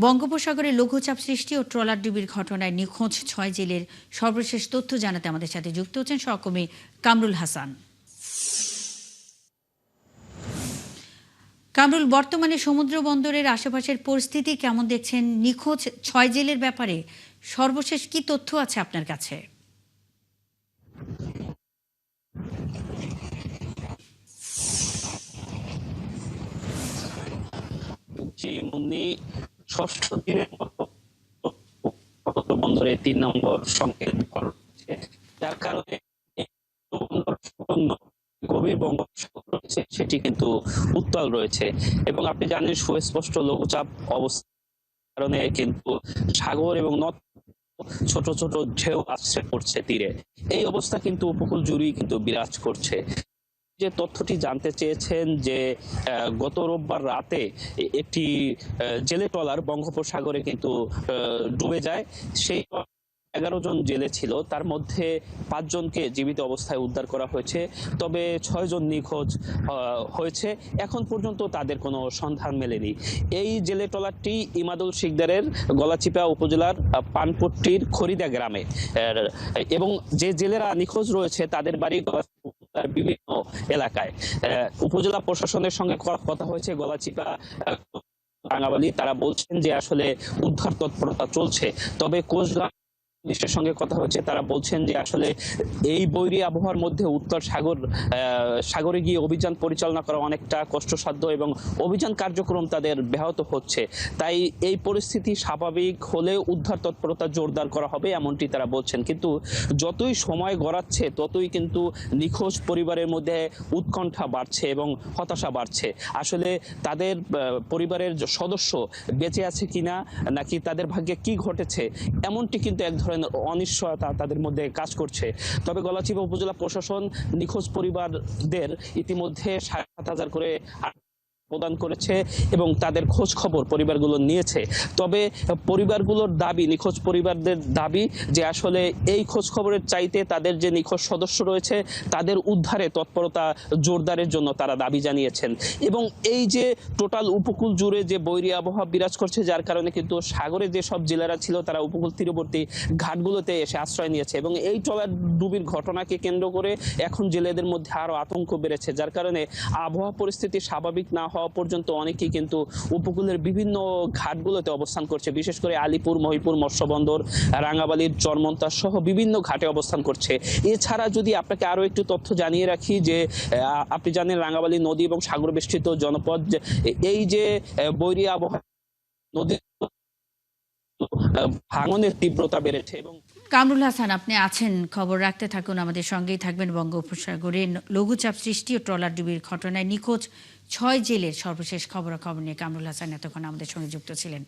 বঙ্গোপসাগরে লঘুচাপ সৃষ্টি ও ট্রলার ডুবির ঘটনায় নিখোঁজ ৬ জেলের সর্বশেষ তথ্য জানাতে আমাদের সাথে যুক্ত হচ্ছেন সহকর্মী কামরুল হাসান। কামরুল, বর্তমানে সমুদ্র বন্দরের আশেপাশের পরিস্থিতি কেমন দেখছেন? নিখোঁজ ৬ জেলের ব্যাপারে সর্বশেষ কি তথ্য আছে আপনার কাছে? ষষ্ঠ দিনের মতো বন্দরে ৩ নম্বর সংকেত রয়েছে, যার কারণে গভীর বঙ্গোপসাগর রয়েছে সেটি কিন্তু উত্তাল রয়েছে এবং আপনি জানেন সুস্পষ্ট লঘুচাপ অবস্থা কারণে কিন্তু সাগর এবং নদ ছোট ছোট ঢেউ আশ্রয় পড়ছে তীরে। এই অবস্থা কিন্তু উপকূল জুড়েই কিন্তু বিরাজ করছে। যে তথ্যটি জানতে চেয়েছেন যে গত রোববার রাতে একটি জেলে ট্রলার বঙ্গোপসাগরে কিন্তু ডুবে যায়। সেই 11 জন জেলে ছিল, তার মধ্যে 5 জনকে জীবিত অবস্থায় উদ্ধার করা হয়েছে, তবে 6 জন নিখোঁজ হয়েছে। এখন পর্যন্ত তাদের কোনো সন্ধান মেলেনি। এই জেলে ট্রলারটি ইমাদুল শিকদারের গলাচিপা উপজেলার পানপট্টির খরিদা গ্রামে, এবং যে জেলেরা নিখোঁজ রয়েছে তাদের বাড়ি বিভিন্ন এলাকায়। উপজেলা প্রশাসনের সঙ্গে কথা হয়েছে গলাচিপা রাঙ্গাবালি, তারা বলছেন যে আসলে উদ্ধার তৎপরতা চলছে, তবে কোস্টগার্ড পুলিশের সঙ্গে কথা হচ্ছে, তারা বলছেন যে আসলে এই বৈরী আবহাওয়ার মধ্যে উত্তর সাগরে গিয়ে অভিযান পরিচালনা করা অনেকটা কষ্টসাধ্য এবং অভিযান কার্যক্রম তাদের ব্যাহত হচ্ছে। তাই এই পরিস্থিতি স্বাভাবিক হলে উদ্ধার তৎপরতা জোরদার করা হবে এমনটি তারা বলছেন। কিন্তু যতই সময় গড়াচ্ছে ততই কিন্তু নিখোঁজ পরিবারের মধ্যে উৎকণ্ঠা বাড়ছে এবং হতাশা বাড়ছে। আসলে তাদের পরিবারের সদস্য বেঁচে আছে কিনা, নাকি তাদের ভাগ্যে কি ঘটেছে, এমনটি কিন্তু এক ধরনের অনিশ্চয়তা তাদের মধ্যে কাজ করছে। তবে গলাচিপা উপজেলা প্রশাসন নিখোঁজ পরিবারদের ইতিমধ্যে ৭,০০০ করে প্রদান করেছে এবং তাদের খোঁজ খবর পরিবারগুলো নিয়েছে। তবে পরিবারগুলোর দাবি, নিখোঁজ পরিবারদের দাবি যে আসলে এই খোঁজ খবরের চাইতে তাদের যে নিখোঁজ সদস্য রয়েছে তাদের উদ্ধারে তৎপরতা জোরদারের জন্য তারা দাবি জানিয়েছেন। এবং এই যে টোটাল উপকূল জুড়ে যে বৈরী আবহাওয়া বিরাজ করছে, যার কারণে কিন্তু সাগরে যে সব জেলেরা ছিল তারা উপকূল তীরবর্তী ঘাটগুলোতে এসে আশ্রয় নিয়েছে এবং এই ট্রলার ডুবির ঘটনাকে কেন্দ্র করে এখন জেলেদের মধ্যে আরো আতঙ্ক বেড়েছে, যার কারণে আবহাওয়া পরিস্থিতি স্বাভাবিক না হওয়া পর্যন্ত অনেকেই কিন্তু উপকূলের বিভিন্ন ঘাটগুলোতে অবস্থান করছে। বিশেষ করে আলিপুর, মহিপুর মৎস্যবন্দর, রাঙ্গাবালির চরমন্তা সহ বিভিন্ন ঘাটে অবস্থান করছে। এছাড়া যদি আপনাকে আরো একটু তথ্য জানিয়ে রাখি যে আপনি জানেন রাঙ্গাবালি নদী এবং সাগর বেষ্টিত জনপদ, এই যে বৈরী আবহাওয়া নদী ভাঙনের তীব্রতা বেড়েছে। এবং কামরুল হাসান, আপনি আছেন, খবর রাখতে থাকুন, আমাদের সঙ্গেই থাকবেন। বঙ্গোপসাগরে লঘুচাপ সৃষ্টি ও ট্রলার ডুবির ঘটনায় নিখোঁজ ৬ জেলের সর্বশেষ খবরাখবর নিয়ে কামরুল হাসান এতক্ষণ আমাদের সঙ্গে যুক্ত ছিলেন।